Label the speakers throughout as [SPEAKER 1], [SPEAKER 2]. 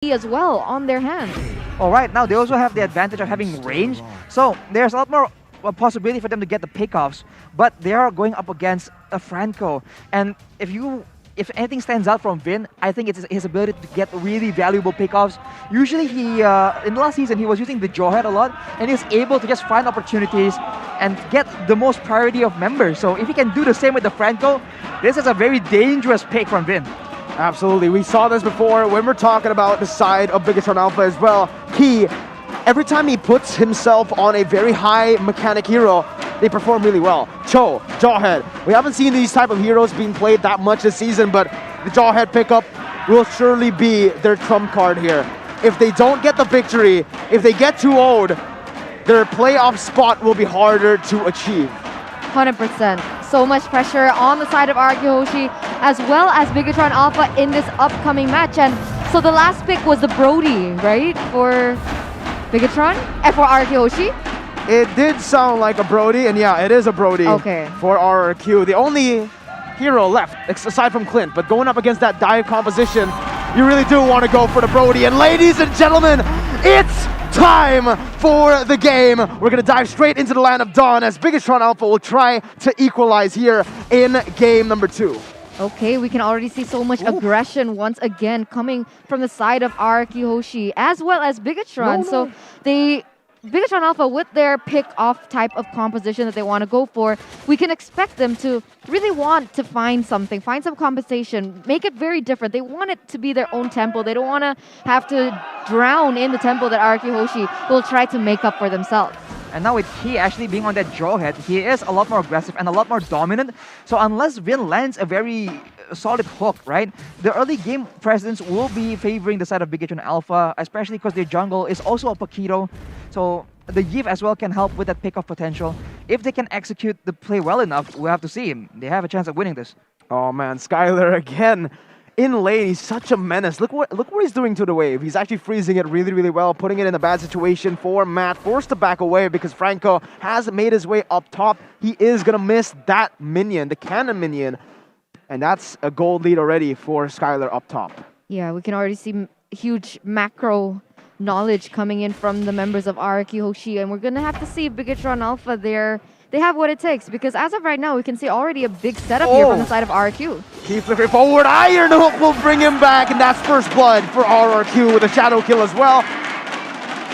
[SPEAKER 1] as well on their hands.
[SPEAKER 2] All right, now they also have the advantage of having range, so there's a lot more possibility for them to get the pickoffs, but they are going up against a Franco, and if anything stands out from Vin, I think it's his ability to get really valuable pickoffs. Usually he, in the last season, he was using the jawhead a lot, and he's able to just find opportunities and get the most priority of members. So if he can do the same with the Franco, this is a very dangerous pick from Vin.
[SPEAKER 3] Absolutely, we saw this before when we're talking about the side of Bigetron Alpha as well. He, every time he puts himself on a very high mechanic hero, they perform really well. Cho, Jawhead. We haven't seen these type of heroes being played that much this season, but the Jawhead pickup will surely be their trump card here. If they don't get the victory, if they get too old, their playoff spot will be harder to achieve.
[SPEAKER 1] 100%. So much pressure on the side of RRQ HOSHI as well as Bigetron Alpha in this upcoming match. And so the last pick was the Brody, right? For Bigetron? And for RRQ HOSHI?
[SPEAKER 3] It did sound like a Brody, and yeah, it is a Brody for RRQ. The only hero left, aside from Clint, but going up against that dive composition, you really do want to go for the Brody. And ladies and gentlemen, it's time for the game. We're going to dive straight into the land of Dawn as Bigetron Alpha will try to equalize here in game number 2.
[SPEAKER 1] Okay, we can already see so much aggression once again coming from the side of RRQ HOSHI as well as Bigetron. So Bigetron Alpha, with their pick-off type of composition that they want to go for, we can expect them to really want to find something, find some compensation, make it very different. They want it to be their own tempo. They don't want to have to drown in the tempo that RRQ HOSHI will try to make up for themselves.
[SPEAKER 2] And now with he actually being on that jawhead, he is a lot more aggressive and a lot more dominant. So unless Vin lands a very solid hook, right, the early game presence will be favoring the side of Bigetron Alpha, especially because their jungle is also a Paquito. So the Yves as well can help with that pick-off potential. If they can execute the play well enough, we'll have to see. They have a chance of winning this.
[SPEAKER 3] Oh man, Skylar again in lane. He's such a menace. Look what he's doing to the wave. He's actually freezing it really, really well, putting it in a bad situation for Matt. Forced to back away because Franco has made his way up top. He is going to miss that minion, the cannon minion. And that's a gold lead already for Skylar up top.
[SPEAKER 1] Yeah, we can already see huge macro knowledge coming in from the members of RRQ HOSHI, and we're going to have to see if Bigetron Alpha they have what it takes, because as of right now, we can see already a big setup here from the side of RRQ.
[SPEAKER 3] Keep flickering forward. Iron Hook will bring him back, and that's first blood for RRQ with a shadow kill as well.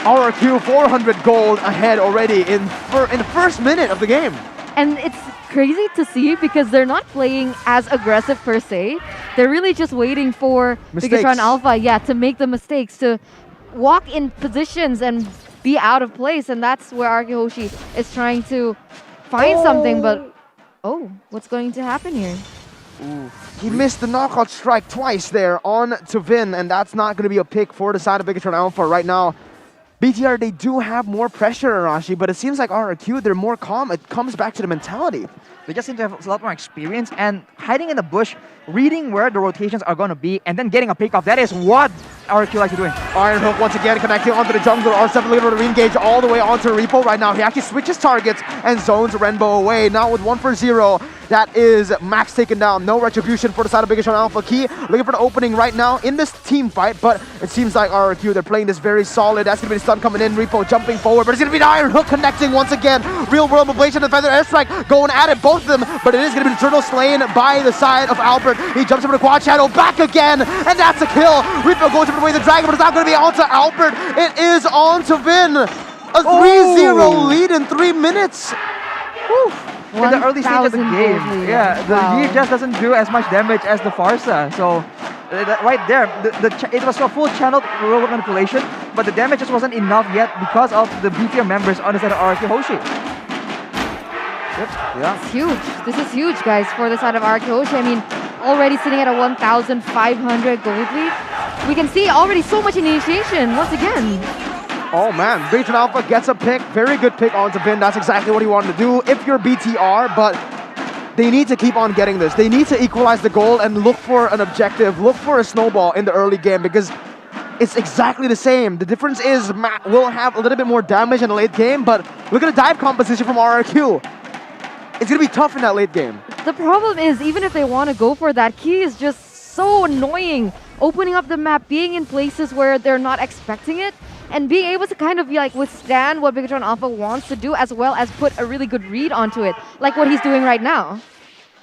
[SPEAKER 3] RRQ 400 gold ahead already in the first minute of the game.
[SPEAKER 1] And it's crazy to see because they're not playing as aggressive per se. They're really just waiting for Bigetron Alpha, to make the mistakes, to walk in positions and be out of place, and that's where RRQ HOSHI is trying to find something, but what's going to happen here?
[SPEAKER 3] Ooh. He missed the knockout strike twice there on to Vin, and that's not going to be a pick for the side of Bigetron Alpha right now. BTR, they do have more pressure, Arashi, but it seems like RRQ, they're more calm. It comes back to the mentality.
[SPEAKER 2] They just seem to have a lot more experience, and hiding in the bush, reading where the rotations are going to be, and then getting a pick off. That is what RRQ likes to do.
[SPEAKER 3] Iron Hook once again connecting onto the jungler. R7 looking to re-engage all the way onto Repo right now. He actually switches targets and zones Renbo away. Now with 1 for 0, that is Max taken down. No retribution for the side of Bigetron Alpha. Key looking for the opening right now in this team fight, but it seems like RRQ, they're playing this very solid. That's going to be the stun coming in. Repo jumping forward, but it's going to be the Iron Hook connecting once again. Real world mobilization and Feather Airstrike going at it, both of them, but it is going to be the Turtle slain by the side of Albert. He jumps over the quad shadow, back again, and that's a kill. Repo goes over the way of the dragon, but it's not going to be onto Albert. It is on to Vin. A 3-0 lead in 3 minutes.
[SPEAKER 2] Whew. In the early stage of the game, the Yves just doesn't do as much damage as the Farsa. So right there, it was a full channeled robot manipulation, but the damage just wasn't enough yet because of the beefier members on the side of RRQ HOSHI.
[SPEAKER 1] It's huge. This is huge, guys, for the side of RRQ HOSHI. I mean, already sitting at a 1,500 gold lead. We can see already so much initiation once again.
[SPEAKER 3] Oh man, Bigetron Alpha gets a pick. Very good pick onto Vin. That's exactly what he wanted to do if you're BTR, but they need to keep on getting this. They need to equalize the goal and look for an objective, look for a snowball in the early game, because it's exactly the same. The difference is Matt will have a little bit more damage in the late game, but look at the dive composition from RRQ. It's going to be tough in that late game.
[SPEAKER 1] The problem is, even if they want to go for that, Key is just so annoying opening up the map, being in places where they're not expecting it, and being able to kind of like withstand what Bigetron Alpha wants to do, as well as put a really good read onto it, like what he's doing right now.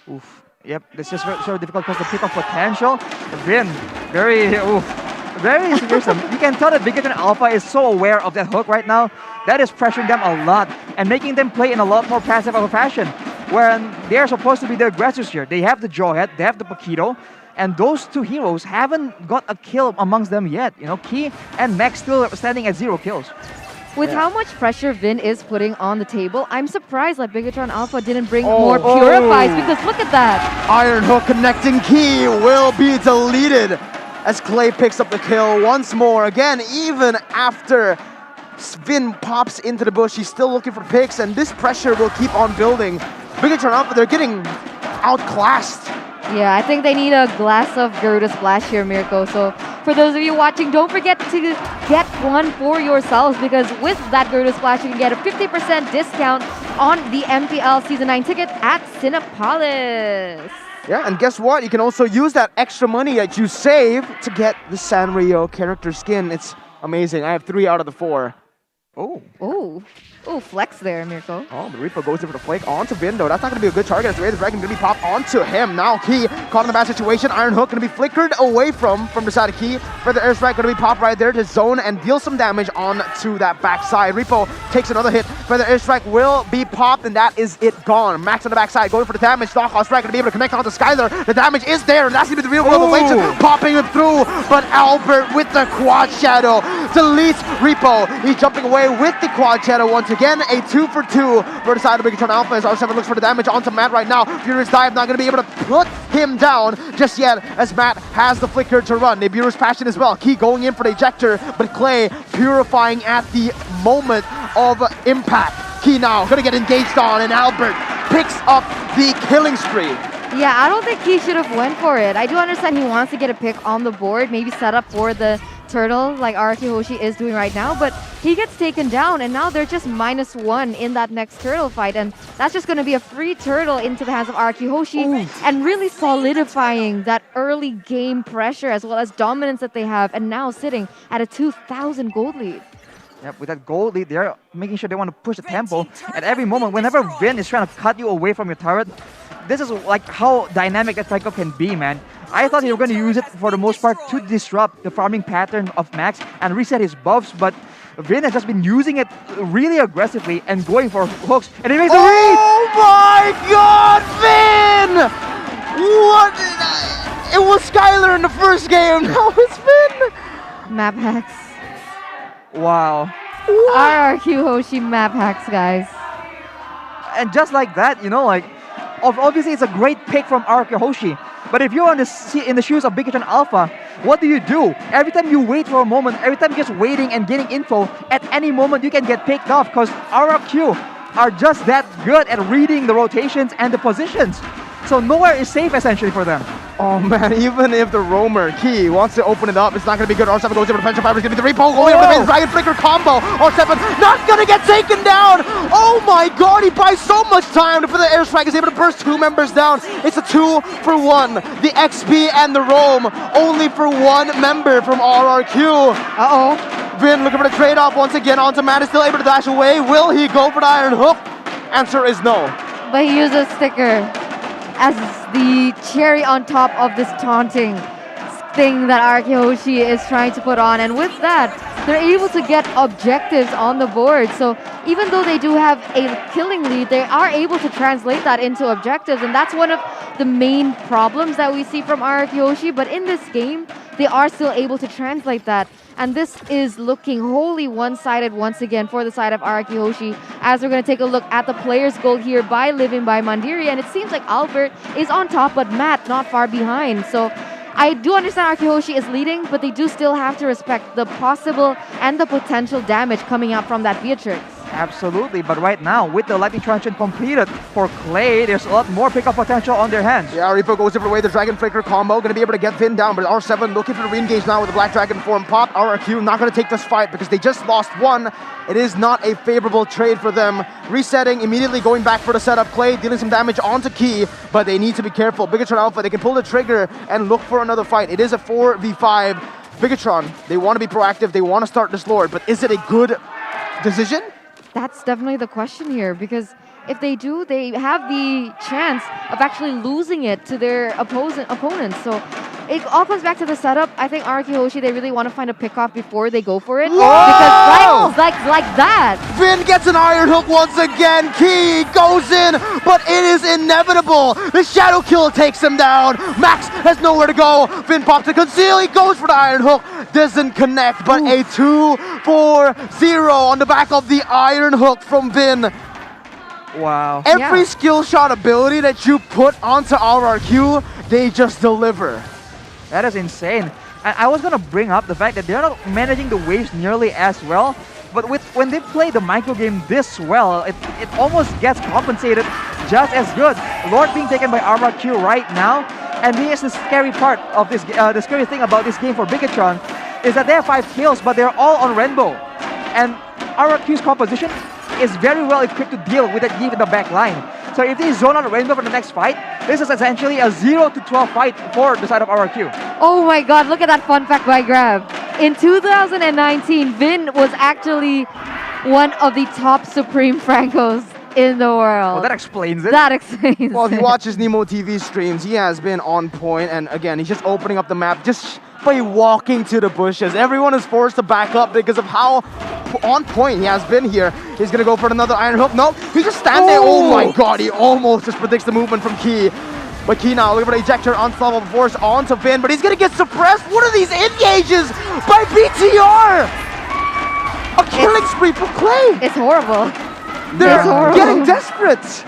[SPEAKER 2] Oof. Yep, this is so difficult because the pick of potential. Vin, very serious. You can tell that Bigetron Alpha is so aware of that hook right now. That is pressuring them a lot and making them play in a lot more passive of a fashion. When they're supposed to be the aggressors here. They have the Jawhead, they have the Paquito, and those two heroes haven't got a kill amongst them yet. You know, Key and Max still standing at 0 kills.
[SPEAKER 1] With how much pressure Vin is putting on the table, I'm surprised that Bigetron Alpha didn't bring more Purifies, because look at that.
[SPEAKER 3] Iron Hook connecting Key will be deleted as Clay picks up the kill once more. Again, even after Vin pops into the bush, he's still looking for picks, and this pressure will keep on building. Bigetron Alpha, they're getting outclassed.
[SPEAKER 1] Yeah, I think they need a glass of Garuda Splash here, Mirko. So for those of you watching, don't forget to get one for yourselves, because with that Garuda Splash, you can get a 50% discount on the MPL Season 9 ticket at Cinepolis.
[SPEAKER 3] Yeah, and guess what? You can also use that extra money that you save to get the Sanrio character skin. It's amazing. I have 3 out of the 4.
[SPEAKER 1] Oh, flex there, Mirko.
[SPEAKER 3] Oh, the Reaper goes in for the flake onto Vin, though. That's not going to be a good target as the Wraith Dragon going to be popped onto him. Now Key caught in the bad situation. Iron Hook going to be flickered away from the side of Key. Further airstrike going to be popped right there to zone and deal some damage onto that backside. Repo takes another hit. Further airstrike will be popped, and that is it gone. Max on the backside going for the damage. Knockout strike going to be able to connect onto Skylar. The damage is there, and that's going to be the real world of Legend popping him through. But Albert with the Quad Shadow deletes Repo. He's jumping away with the Quad Shadow once again. A 2 for 2 for the side of Bigetron Alpha as R7 looks for the damage onto Matt right now. Furious Dive not going to be able to put him down just yet as Matt has the flicker to run. Nibiru's Passion as well. Key going in for the ejector, but Clay purifying at the moment of impact. Key now going to get engaged on, and Albert picks up the killing spree.
[SPEAKER 1] Yeah, I don't think he should have went for it. I do understand he wants to get a pick on the board, maybe set up for the turtle like RRQ Hoshi is doing right now, but he gets taken down, and now they're just -1 in that next turtle fight, and that's just going to be a free turtle into the hands of RRQ Hoshi. And really solidifying that early game pressure as well as dominance that they have, and now sitting at a 2,000 gold lead.
[SPEAKER 2] Yep, with that gold lead, they're making sure they want to push the tempo at every moment. Whenever Vin is trying to cut you away from your turret, this is like how dynamic that cycle can be, man. I thought they were going to use it for the most part to disrupt the farming pattern of Max and reset his buffs, but Vin has just been using it really aggressively and going for hooks, and he makes a read!
[SPEAKER 3] Oh my god, Vin! What? It was Skylar in the first game, now it's Vin!
[SPEAKER 1] Map hacks.
[SPEAKER 2] Wow.
[SPEAKER 1] RRQ Hoshi map hacks, guys.
[SPEAKER 2] And just like that, you know, like, obviously it's a great pick from RRQ Hoshi, but if you're in the shoes of Bigetron Alpha, what do? Every time you wait for a moment, every time you're just waiting and getting info, at any moment you can get picked off, because RRQ are just that good at reading the rotations and the positions. So nowhere is safe essentially for them.
[SPEAKER 3] Oh man, even if the roamer Key wants to open it up, it's not going to be good. R7 goes over to Pension Fiber, it's going to be the repo going over the Dragon Flicker combo. R7 not going to get taken down. Oh my god, he buys so much time for the airstrike. Is able to burst 2 members down. It's a 2 for 1. The XP and the roam only for 1 member from RRQ. Vin looking for the trade-off once again onto Matt, is still able to dash away. Will he go for the Iron Hook? Answer is no.
[SPEAKER 1] But he uses sticker as the cherry on top of this taunting thing that RRQ Hoshi is trying to put on. And with that, they're able to get objectives on the board. So even though they do have a killing lead, they are able to translate that into objectives. And that's one of the main problems that we see from RRQ Hoshi. But in this game, they are still able to translate that. And this is looking wholly one-sided once again for the side of RRQ Hoshi, as we're going to take a look at the player's goal here by Living by Mandiri. And it seems like Albert is on top, but Matt not far behind. So I do understand RRQ Hoshi is leading, but they do still have to respect the possible and the potential damage coming out from that Beatrix.
[SPEAKER 2] Absolutely, but right now, with the Lightning Transient completed for Clay, there's a lot more pickup potential on their hands.
[SPEAKER 3] Yeah, Reaper goes different way. The Dragon Flicker combo going to be able to get Vin down, but R7 looking for the re-engage now with the Black Dragon form pop. RRQ not going to take this fight because they just lost one. It is not a favorable trade for them. Resetting, immediately going back for the setup. Clay dealing some damage onto Key, but they need to be careful. Bigetron Alpha, they can pull the trigger and look for another fight. It is a 4v5. Bigetron, they want to be proactive. They want to start this Lord, but is it a good decision?
[SPEAKER 1] That's definitely the question here, because if they do, they have the chance of actually losing it to their opponents. So it all comes back to the setup. I think RRQ HOSHI, they really want to find a pick-off before they go for it.
[SPEAKER 3] Whoa!
[SPEAKER 1] Because like that.
[SPEAKER 3] Vin gets an Iron Hook once again. Key goes in, but it is inevitable. The Shadow Kill takes him down. Max has nowhere to go. Vin pops to conceal. He goes for the Iron Hook. Doesn't connect, but a 2-4-0 on the back of the Iron Hook from Vin.
[SPEAKER 2] Wow.
[SPEAKER 3] Every skill shot ability that you put onto RRQ, they just deliver.
[SPEAKER 2] That is insane. And I was going to bring up the fact that they're not managing the waves nearly as well, but when they play the micro game this well, it almost gets compensated just as good. Lord being taken by RRQ right now, and here's the scary part of this, the scary thing about this game for Bigetron is that they have 5 kills, but they're all on Rainbow. And RRQ's composition is very well equipped to deal with that deep in the back line. So if they zone on Rainbow for the next fight, this is essentially a 0-12 fight for the side of RRQ.
[SPEAKER 1] Oh my god, look at that fun fact by Grab. In 2019, Vin was actually one of the top Supreme Francos in the world.
[SPEAKER 2] Well, that explains it.
[SPEAKER 1] That explains
[SPEAKER 3] Well, if you
[SPEAKER 1] it.
[SPEAKER 3] watch his Nemo TV streams, he has been on point, and again, he's just opening up the map just by walking to the bushes. Everyone is forced to back up because of how on point he has been here. He's gonna go for another Iron Hook. No, he just stands there. Oh my god, he almost just predicts the movement from Key. But Key now looking for the ejector, unstoppable force onto Vin, but he's gonna get suppressed. What are these engages by BTR? A killing spree for Clay.
[SPEAKER 1] It's horrible.
[SPEAKER 3] They're
[SPEAKER 1] horrible.
[SPEAKER 3] getting desperate.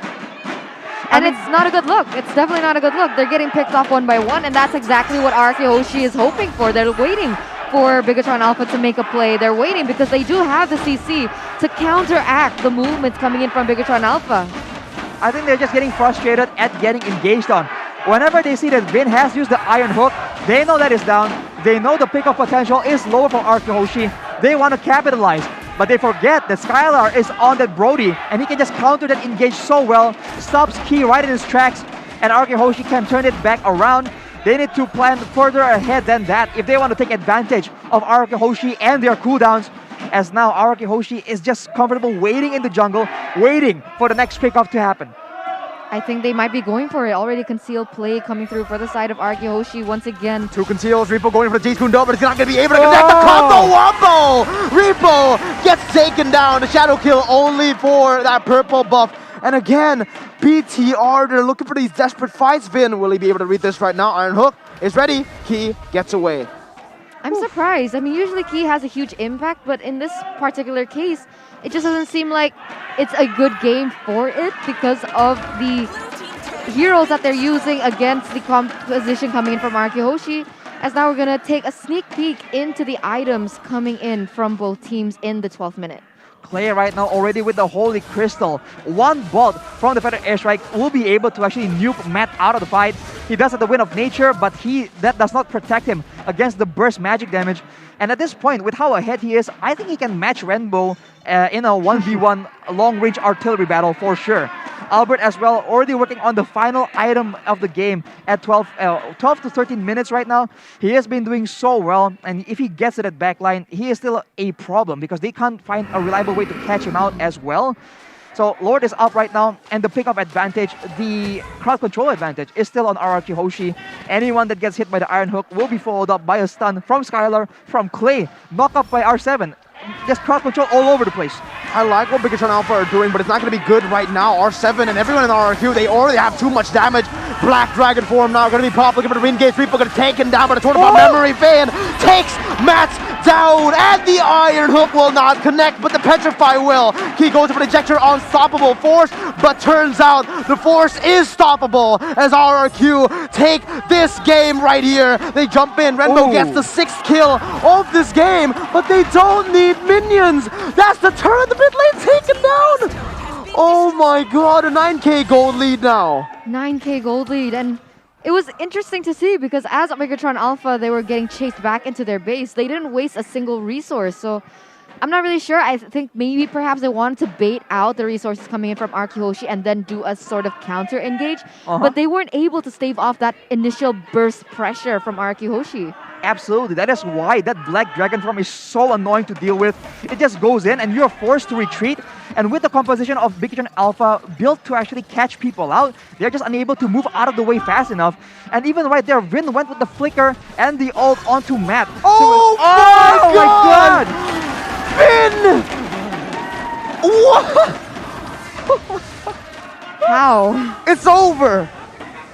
[SPEAKER 1] And it's not a good look. It's definitely not a good look. They're getting picked off one by one, and that's exactly what RRQ HOSHI is hoping for. They're waiting for Bigetron Alpha to make a play. They're waiting because they do have the CC to counteract the movements coming in from Bigetron Alpha.
[SPEAKER 2] I think they're just getting frustrated at getting engaged on. Whenever they see that Vin has used the Iron Hook, they know that is down. They know the pickup potential is lower for RRQ HOSHI. They want to capitalize. But they forget that Skylar is on that Brody, and he can just counter that engage so well, stops Key right in his tracks, and RRQ HOSHI can turn it back around. They need to plan further ahead than that if they want to take advantage of RRQ HOSHI and their cooldowns, as now RRQ HOSHI is just comfortable waiting in the jungle, waiting for the next pickoff to happen.
[SPEAKER 1] I think they might be going for it. Already concealed play coming through for the side of RRQ HOSHI once again.
[SPEAKER 3] 2 conceals, Repo going for the J-Spoon though, but he's not going to be able to connect the combo wombo! Repo gets taken down, the shadow kill only for that purple buff. And again, BTR, they're looking for these desperate fights. Vin, will he be able to read this right now? Iron Hook is ready, Key gets away.
[SPEAKER 1] I'm surprised. I mean, usually Key has a huge impact, but in this particular case, it just doesn't seem like it's a good game for it because of the heroes that they're using against the composition coming in from RRQ HOSHI. As now we're going to take a sneak peek into the items coming in from both teams in the 12th minute.
[SPEAKER 2] Clay right now already with the Holy Crystal. One bolt from the Feather Airstrike will be able to actually nuke Matt out of the fight. He does have the Wind of Nature, but that does not protect him against the burst magic damage. And at this point, with how ahead he is, I think he can match Rainbow in a 1v1 long-range artillery battle for sure. Albert as well, already working on the final item of the game at 12 to 13 minutes right now. He has been doing so well, and if he gets to that backline, he is still a problem because they can't find a reliable way to catch him out as well. So Lord is up right now, and the pickup advantage, the crowd control advantage is still on RRQ HOSHI. Anyone that gets hit by the Iron Hook will be followed up by a stun from Skylar, from Clay, knock up by R7. Just crowd control all over the place.
[SPEAKER 3] I like what Bigetron Alpha are doing, but it's not going to be good right now. R7 and everyone in RRQ, they already have too much damage. Black Dragon form now going to be popped, looking for the re-engage. Reaper going to take him down by the Torn Apart Memory. Vin takes Matt's down, and the Iron Hook will not connect, but the Petrify will. He goes for the ejector, unstoppable force, but turns out the force is stoppable as RRQ take this game right here. They jump in, Renbo gets the 6th kill of this game, but they don't need minions. That's the turn, the mid lane taken down. Oh my god, a 9k gold lead now.
[SPEAKER 1] 9k gold lead, and it was interesting to see because as Bigetron Alpha, they were getting chased back into their base. They didn't waste a single resource, so I'm not really sure. I think maybe perhaps they wanted to bait out the resources coming in from RRQ HOSHI and then do a sort of counter engage, but they weren't able to stave off that initial burst pressure from RRQ HOSHI.
[SPEAKER 2] Absolutely, that is why that Black Dragon form is so annoying to deal with. It just goes in and you're forced to retreat. And with the composition of Bigetron Alpha built to actually catch people out, they're just unable to move out of the way fast enough. And even right there, Vin went with the flicker and the ult onto Matt.
[SPEAKER 3] Oh,
[SPEAKER 2] my god!
[SPEAKER 3] Vin! What?
[SPEAKER 1] How?
[SPEAKER 3] It's over.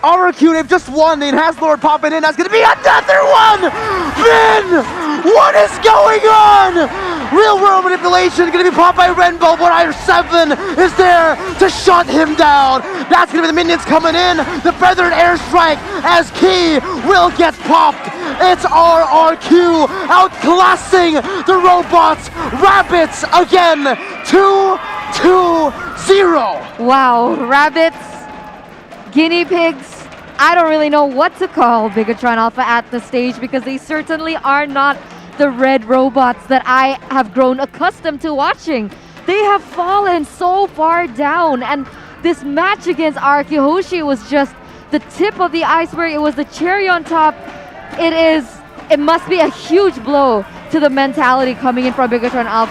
[SPEAKER 3] RRQ, they've just won. The Enhanced Lord popping in. That's going to be another one! Vin! What is going on? Real world manipulation going to be popped by Renbo, but IR7 is there to shut him down. That's going to be the minions coming in. The Feathered Airstrike as Key will get popped. It's RRQ outclassing the robots. Rabbits again. 2-2-0.
[SPEAKER 1] Wow, rabbits, guinea pigs. I don't really know what to call Bigetron Alpha at this stage because they certainly are not the red robots that I have grown accustomed to watching. They have fallen so far down, and this match against RRQ HOSHI was just the tip of the iceberg. It was the cherry on top. It must be a huge blow to the mentality coming in from Bigetron Alpha.